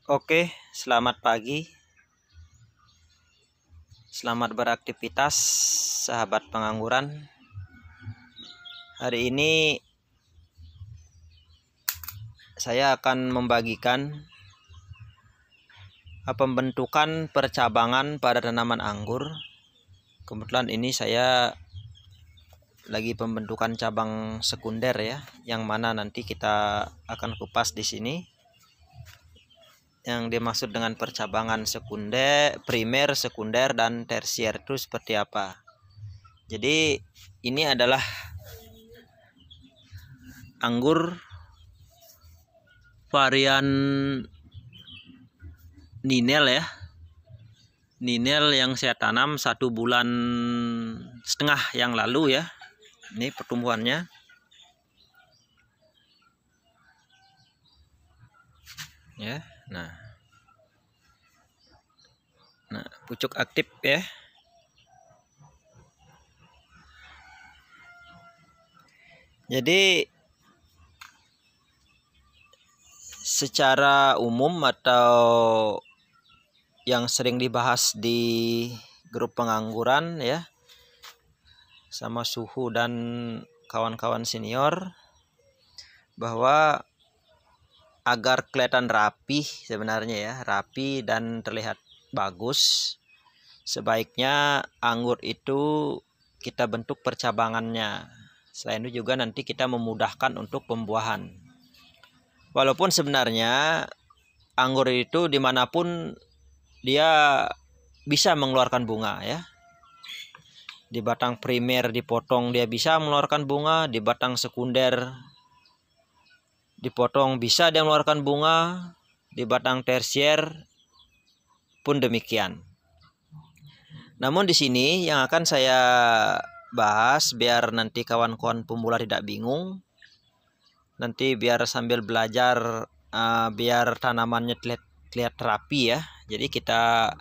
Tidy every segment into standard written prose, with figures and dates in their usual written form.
Oke, selamat pagi. Selamat beraktivitas, sahabat pengangguran. Hari ini saya akan membagikan pembentukan percabangan pada tanaman anggur. Kebetulan ini saya lagi pembentukan cabang sekunder ya, yang mana nanti kita akan kupas di sini. Yang dimaksud dengan percabangan sekunder, primer, sekunder, dan tersier itu seperti apa. Jadi ini adalah anggur varian Ninel ya. Ninel yang saya tanam 1,5 bulan yang lalu ya. Ini pertumbuhannya. Ya, nah, pucuk aktif ya. Jadi secara umum atau yang sering dibahas di grup pengangguran ya, sama Suhu dan kawan-kawan senior, bahwa agar kelihatan rapi sebenarnya ya, rapi dan terlihat bagus, sebaiknya anggur itu kita bentuk percabangannya. Selain itu juga nanti kita memudahkan untuk pembuahan. Walaupun sebenarnya anggur itu dimanapun dia bisa mengeluarkan bunga ya. Di batang primer dipotong dia bisa mengeluarkan bunga, di batang sekunder dipotong bisa dia mengeluarkan bunga, di batang tersier pun demikian. Namun di sini yang akan saya bahas biar nanti kawan-kawan pemula tidak bingung, nanti biar sambil belajar biar tanamannya terlihat rapi ya. Jadi kita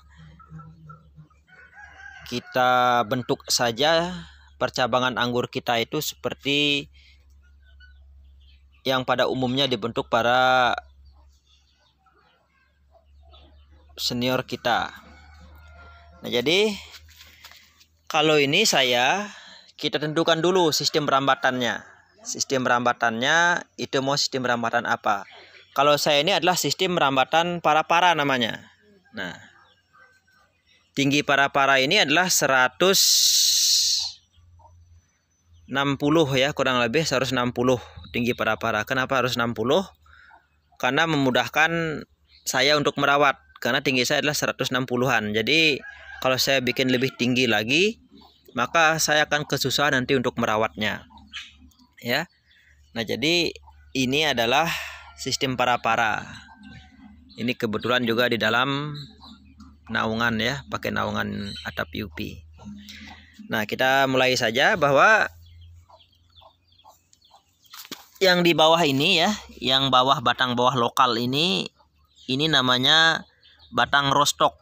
bentuk saja percabangan anggur kita itu seperti yang pada umumnya dibentuk para senior kita. Nah, jadi kalau ini kita tentukan dulu sistem perambatannya. Sistem perambatannya itu mau sistem perambatan apa? Kalau saya ini adalah sistem perambatan para-para namanya. Nah, tinggi para-para ini adalah 160 ya, kurang lebih 160 tinggi para-para. Kenapa harus 60? Karena memudahkan saya untuk merawat, karena tinggi saya adalah 160-an. Jadi kalau saya bikin lebih tinggi lagi, maka saya akan kesusahan nanti untuk merawatnya ya. Nah, jadi ini adalah sistem para-para. Ini kebetulan juga di dalam naungan ya, pakai naungan atap UP. Nah, kita mulai saja bahwa yang di bawah ini ya, yang batang bawah lokal ini namanya batang rostok.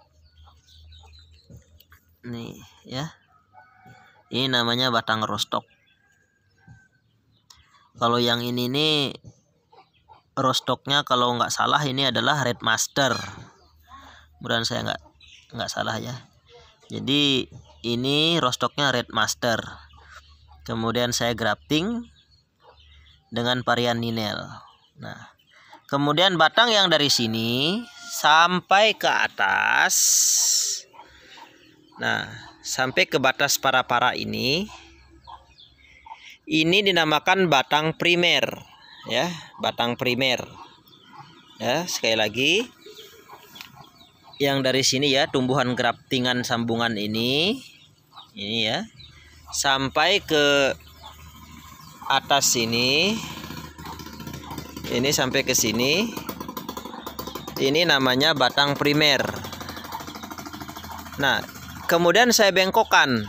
Nih ya. Ini namanya batang rostok. Kalau yang ini nih rostoknya kalau nggak salah ini adalah Red Master. Mudah-mudahan saya nggak salah ya. Jadi ini rostoknya Red Master. Kemudian saya grafting dengan varian Ninel. Nah, kemudian batang yang dari sini sampai ke atas. Nah, sampai ke batas para-para ini dinamakan batang primer ya, batang primer. Ya, sekali lagi yang dari sini ya, tumbuhan graftingan sambungan ini ya, sampai ke atas sini, ini sampai ke sini, ini namanya batang primer. Nah, kemudian saya bengkokkan.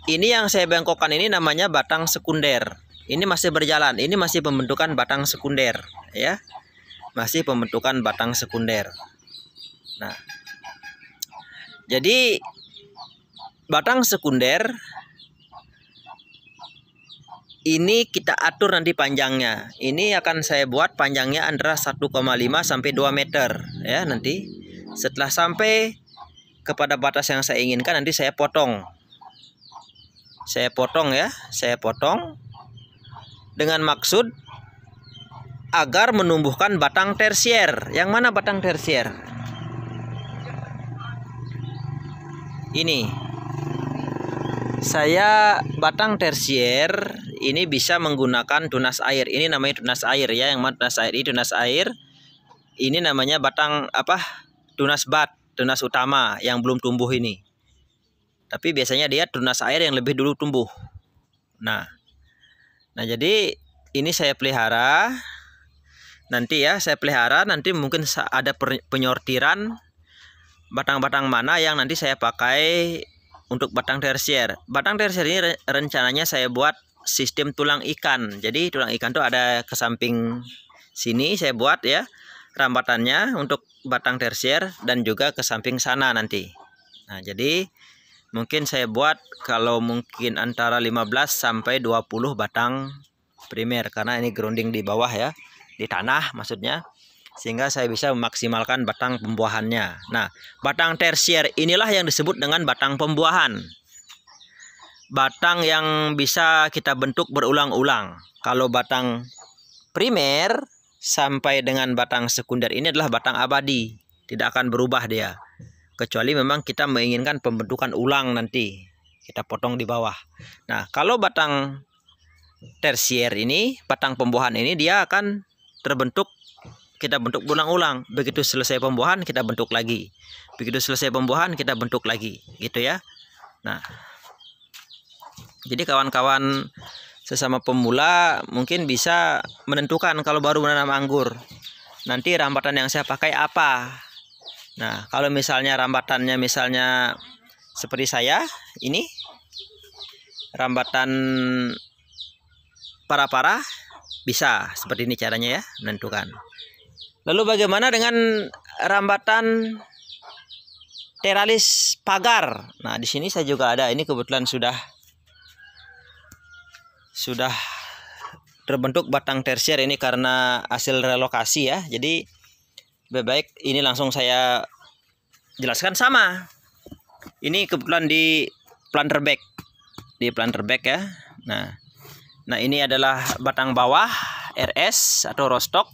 Ini yang saya bengkokkan ini namanya batang sekunder. Ini masih berjalan, ini masih pembentukan batang sekunder ya. Masih pembentukan batang sekunder. Nah, jadi batang sekunder ini kita atur nanti panjangnya. Ini akan saya buat panjangnya antara 1,5 sampai 2 meter ya nanti. Setelah sampai kepada batas yang saya inginkan nanti saya potong. Saya potong ya, saya potong dengan maksud agar menumbuhkan batang tersier. Yang mana batang tersier? Ini. Saya batang tersier ini bisa menggunakan tunas air. Ini namanya tunas air ya, yang mana tunas air ini tunas air. Ini namanya batang apa? Tunas bat, tunas utama yang belum tumbuh ini. Tapi biasanya dia tunas air yang lebih dulu tumbuh. Nah jadi ini saya pelihara. Nanti ya saya pelihara, nanti mungkin ada penyortiran batang-batang mana yang nanti saya pakai untuk batang tersier. Batang tersier ini rencananya saya buat sistem tulang ikan. Jadi tulang ikan tuh ada ke samping sini saya buat ya rambatannya untuk batang tersier dan juga ke samping sana nanti. Nah, jadi mungkin saya buat kalau mungkin antara 15 sampai 20 batang primer karena ini grounding di bawah ya, di tanah maksudnya. Sehingga saya bisa memaksimalkan batang pembuahannya. Nah, batang tersier inilah yang disebut dengan batang pembuahan. Batang yang bisa kita bentuk berulang-ulang. Kalau batang primer sampai dengan batang sekunder ini adalah batang abadi. Tidak akan berubah dia. Kecuali memang kita menginginkan pembentukan ulang nanti. Kita potong di bawah. Nah, kalau batang tersier ini, batang pembuahan ini dia akan terbentuk, kita bentuk berulang-ulang. Begitu selesai pembuahan kita bentuk lagi. Begitu selesai pembuahan kita bentuk lagi, gitu ya. Nah, jadi kawan-kawan sesama pemula mungkin bisa menentukan kalau baru menanam anggur. Nanti rambatan yang saya pakai apa? Nah, kalau misalnya rambatannya misalnya seperti saya ini, rambatan para-para, bisa seperti ini caranya ya menentukan. Lalu bagaimana dengan rambatan teralis pagar? Nah, di sini saya juga ada. Ini kebetulan sudah terbentuk batang tersier ini karena hasil relokasi ya. Jadi lebih baik ini langsung saya jelaskan sama. Ini kebetulan di planter bag. Di planter bag ya. Nah, ini adalah batang bawah RS atau rostock.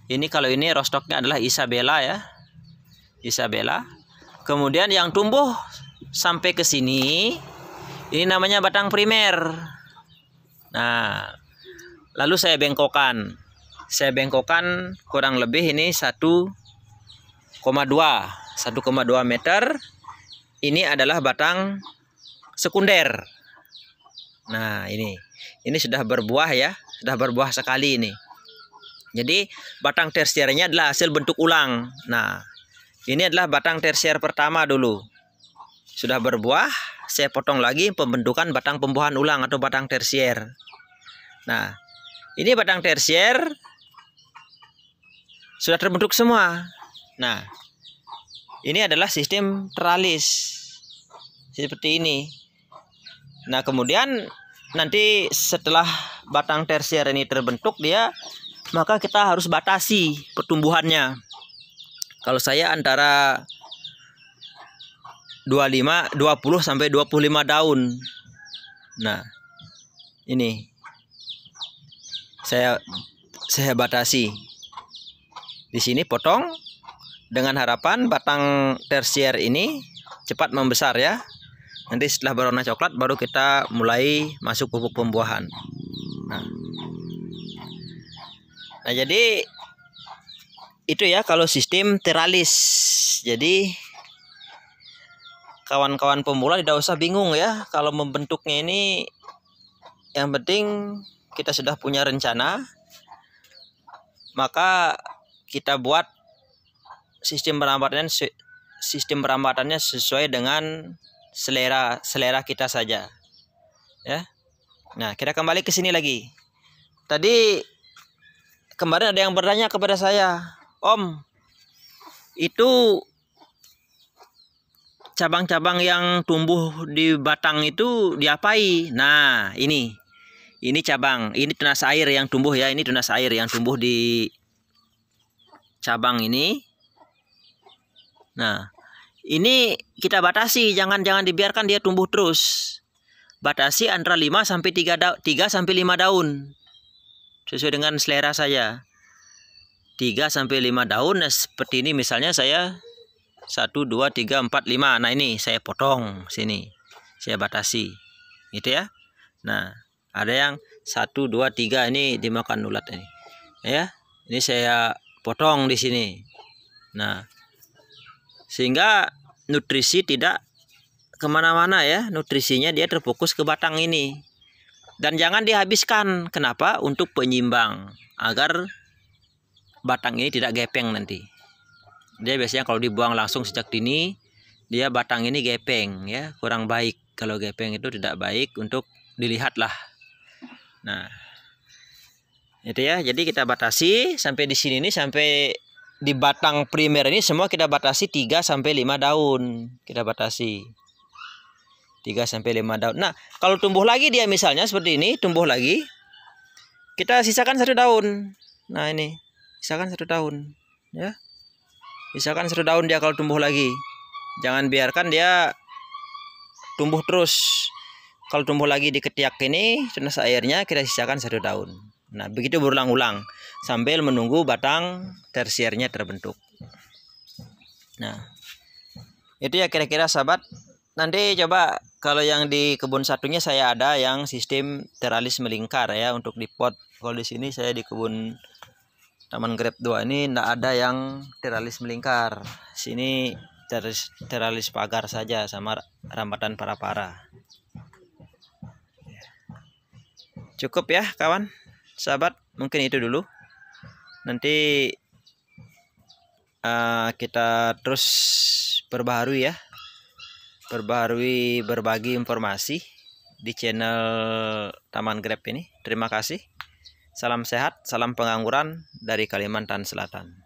Ini kalau ini rostoknya adalah Isabella ya. Isabella. Kemudian yang tumbuh sampai ke sini ini namanya batang primer. Nah, lalu saya bengkokkan. Saya bengkokkan kurang lebih ini 1,2 meter. Ini adalah batang sekunder. Nah, ini sudah berbuah ya, sudah berbuah sekali ini. Jadi batang tersiernya adalah hasil bentuk ulang. Nah, ini adalah batang tersier pertama dulu. Sudah berbuah, saya potong lagi pembentukan batang pembuahan ulang atau batang tersier. Nah, ini batang tersier sudah terbentuk semua. Nah, ini adalah sistem teralis. Seperti ini. Nah, kemudian nanti setelah batang tersier ini terbentuk maka kita harus batasi pertumbuhannya. Kalau saya antara 20 sampai 25 daun. Nah, ini saya batasi. Di sini potong dengan harapan batang tersier ini cepat membesar ya. Nanti setelah berwarna coklat baru kita mulai masuk pupuk pembuahan. Nah, jadi itu ya kalau sistem teralis. Jadi kawan-kawan pemula tidak usah bingung ya kalau membentuknya ini. Yang penting kita sudah punya rencana, maka kita buat sistem perambatannya sesuai dengan selera kita saja ya. Nah, kita kembali ke sini lagi. Tadi kemarin ada yang bertanya kepada saya, Om, itu cabang-cabang yang tumbuh di batang itu diapai? Nah, ini cabang, ini tunas air yang tumbuh ya, ini tunas air yang tumbuh di cabang ini. Nah, ini kita batasi, jangan dibiarkan dia tumbuh terus. Batasi antara 5 sampai 3 sampai 5 daun. Sesuai dengan selera saya. 3 sampai 5 daun. Nah, seperti ini misalnya saya 1 2 3 4 5. Nah, ini saya potong sini. Saya batasi. Gitu ya. Nah, ada yang 1 2 3 ini dimakan ulat ini. Ya. Ini saya potong di sini. Nah, sehingga nutrisi tidak kemana-mana ya, nutrisinya dia terfokus ke batang ini. Dan jangan dihabiskan. Kenapa? Untuk penyimbang, agar batang ini tidak gepeng nanti. Dia biasanya kalau dibuang langsung sejak dini, dia batang ini gepeng ya, kurang baik. Kalau gepeng itu tidak baik untuk dilihat lah. Nah, itu ya. Jadi kita batasi sampai di sini nih, sampai di batang primer ini semua kita batasi 3 sampai 5 daun. Kita batasi 3 sampai 5 daun. Nah, kalau tumbuh lagi dia misalnya seperti ini, tumbuh lagi, kita sisakan 1 daun. Nah, ini sisakan 1 daun ya. Sisakan 1 daun dia kalau tumbuh lagi. Jangan biarkan dia tumbuh terus. Kalau tumbuh lagi di ketiak ini, tunas airnya kita sisakan 1 daun. Nah, begitu berulang-ulang sambil menunggu batang tersiernya terbentuk. Nah, itu ya kira-kira sahabat. Nanti coba kalau yang di kebun satunya saya ada yang sistem teralis melingkar ya untuk di pot. Kalau di sini saya di kebun Taman Grep 2 ini tidak ada yang teralis melingkar. Sini teralis pagar saja sama rambatan para-para. Cukup ya kawan, sahabat, mungkin itu dulu. Nanti kita terus perbaharui ya, berbagi informasi di channel Taman Grep ini. Terima kasih. Salam sehat, salam pengangguran dari Kalimantan Selatan.